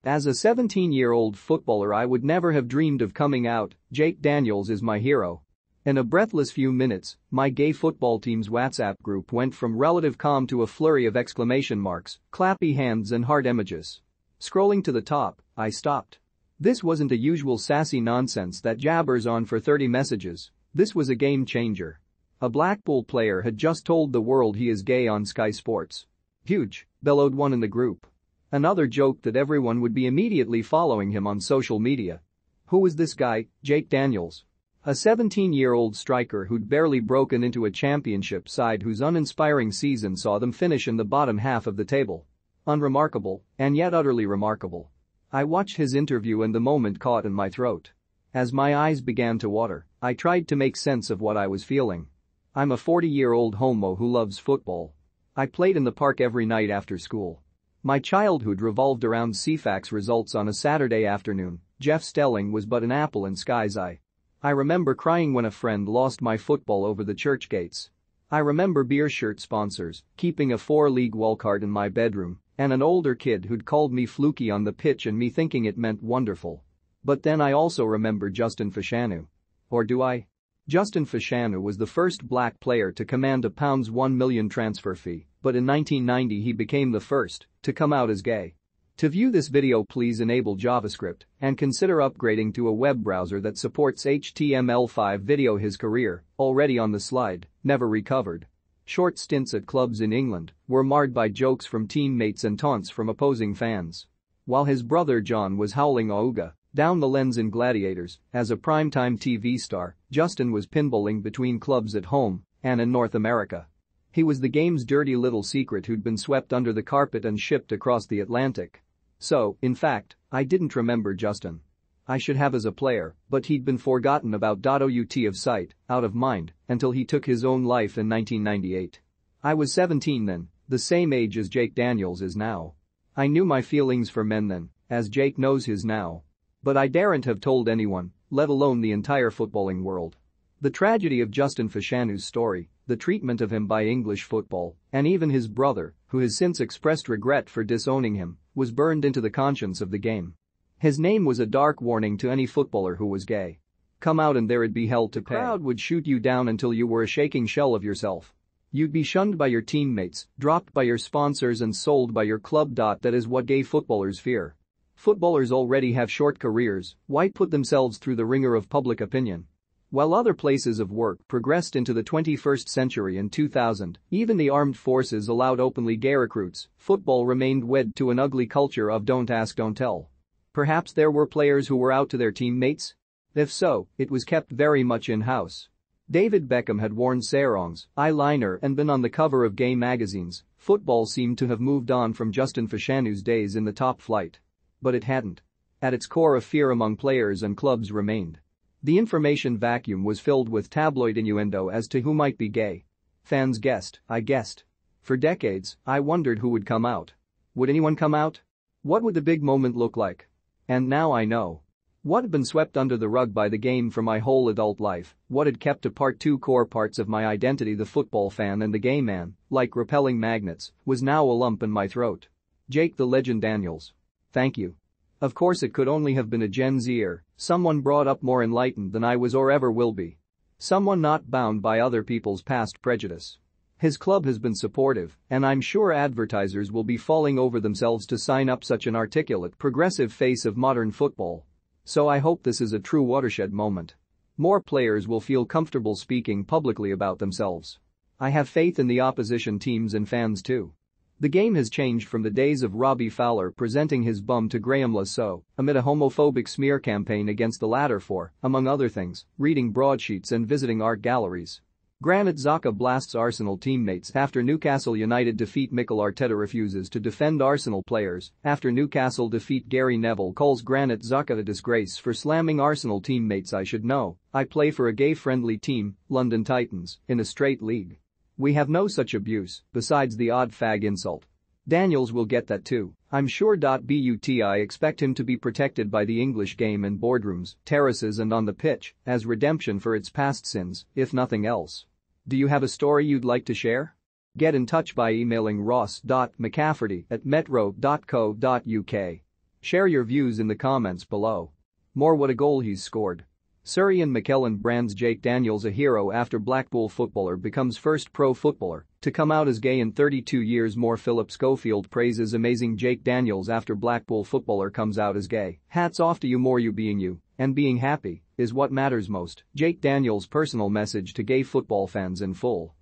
As a 17-year-old footballer, I would never have dreamed of coming out. Jake Daniels is my hero. In a breathless few minutes, my gay football team's WhatsApp group went from relative calm to a flurry of exclamation marks, clappy hands and heart emojis. Scrolling to the top, I stopped. This wasn't a usual sassy nonsense that jabbers on for 30 messages. This was a game changer. A Blackpool player had just told the world he is gay on Sky Sports. Huge, bellowed one in the group. Another joked that everyone would be immediately following him on social media. Who was this guy, Jake Daniels? A 17-year-old striker who'd barely broken into a championship side whose uninspiring season saw them finish in the bottom half of the table. Unremarkable, and yet utterly remarkable. I watched his interview and the moment caught in my throat. As my eyes began to water, I tried to make sense of what I was feeling. I'm a 40-year-old homo who loves football. I played in the park every night after school. My childhood revolved around CFAX results on a Saturday afternoon. Jeff Stelling was but an apple in Sky's eye. I remember crying when a friend lost my football over the church gates. I remember beer shirt sponsors, keeping a 4-league wallcard in my bedroom, and an older kid who'd called me fluky on the pitch and me thinking it meant wonderful. But then I also remember Justin Fashanu. Or do I? Justin Fashanu was the first black player to command a £1 million transfer fee, but in 1990 he became the first to come out as gay. To view this video, please enable JavaScript and consider upgrading to a web browser that supports HTML5 video. His career, already on the slide, never recovered. Short stints at clubs in England were marred by jokes from teammates and taunts from opposing fans. While his brother John was howling "Auga" down the lens in Gladiators, as a primetime TV star, Justin was pinballing between clubs at home and in North America. He was the game's dirty little secret who'd been swept under the carpet and shipped across the Atlantic. So, in fact, I didn't remember Justin. I should have as a player, but he'd been forgotten about. Out of sight, out of mind, until he took his own life in 1998. I was 17 then, the same age as Jake Daniels is now. I knew my feelings for men then, as Jake knows his now. But I daren't have told anyone, let alone the entire footballing world. The tragedy of Justin Fashanu's story, the treatment of him by English football, and even his brother, who has since expressed regret for disowning him, was burned into the conscience of the game. His name was a dark warning to any footballer who was gay. Come out and there'd be hell to pay. The crowd would shoot you down until you were a shaking shell of yourself. You'd be shunned by your teammates, dropped by your sponsors and sold by your club. That is what gay footballers fear. Footballers already have short careers, why put themselves through the ringer of public opinion? While other places of work progressed into the 21st century in 2000, even the armed forces allowed openly gay recruits, football remained wed to an ugly culture of don't ask, don't tell. Perhaps there were players who were out to their teammates? If so, it was kept very much in-house. David Beckham had worn sarongs, eyeliner and been on the cover of gay magazines. Football seemed to have moved on from Justin Fashanu's days in the top flight. But it hadn't. At its core, a fear among players and clubs remained. The information vacuum was filled with tabloid innuendo as to who might be gay. Fans guessed, I guessed. For decades, I wondered who would come out. Would anyone come out? What would the big moment look like? And now I know. What had been swept under the rug by the game for my whole adult life, what had kept apart two core parts of my identity, the football fan and the gay man, like repelling magnets, was now a lump in my throat. Jake the Legend Daniels. Thank you. Of course it could only have been a Gen Zer, someone brought up more enlightened than I was or ever will be. Someone not bound by other people's past prejudice. His club has been supportive, and I'm sure advertisers will be falling over themselves to sign up such an articulate, progressive face of modern football. So I hope this is a true watershed moment. More players will feel comfortable speaking publicly about themselves. I have faith in the opposition teams and fans too. The game has changed from the days of Robbie Fowler presenting his bum to Graham Lasso amid a homophobic smear campaign against the latter for, among other things, reading broadsheets and visiting art galleries. Granit Xhaka blasts Arsenal teammates after Newcastle United defeat. Mikel Arteta refuses to defend Arsenal players after Newcastle defeat. Gary Neville calls Granit Xhaka a disgrace for slamming Arsenal teammates. I should know, I play for a gay-friendly team, London Titans, in a straight league. We have no such abuse, besides the odd fag insult. Daniels will get that too, I'm sure. But I expect him to be protected by the English game in boardrooms, terraces and on the pitch, as redemption for its past sins, if nothing else. Do you have a story you'd like to share? Get in touch by emailing ross.mcafferty@metro.co.uk. Share your views in the comments below. More what a goal he's scored. Surrey and McKellen brands Jake Daniels a hero after Blackpool footballer becomes first pro footballer to come out as gay in 32 years. More Philip Schofield praises amazing Jake Daniels after Blackpool footballer comes out as gay. Hats off to you, more you being you, and being happy is what matters most. Jake Daniels' personal message to gay football fans in full.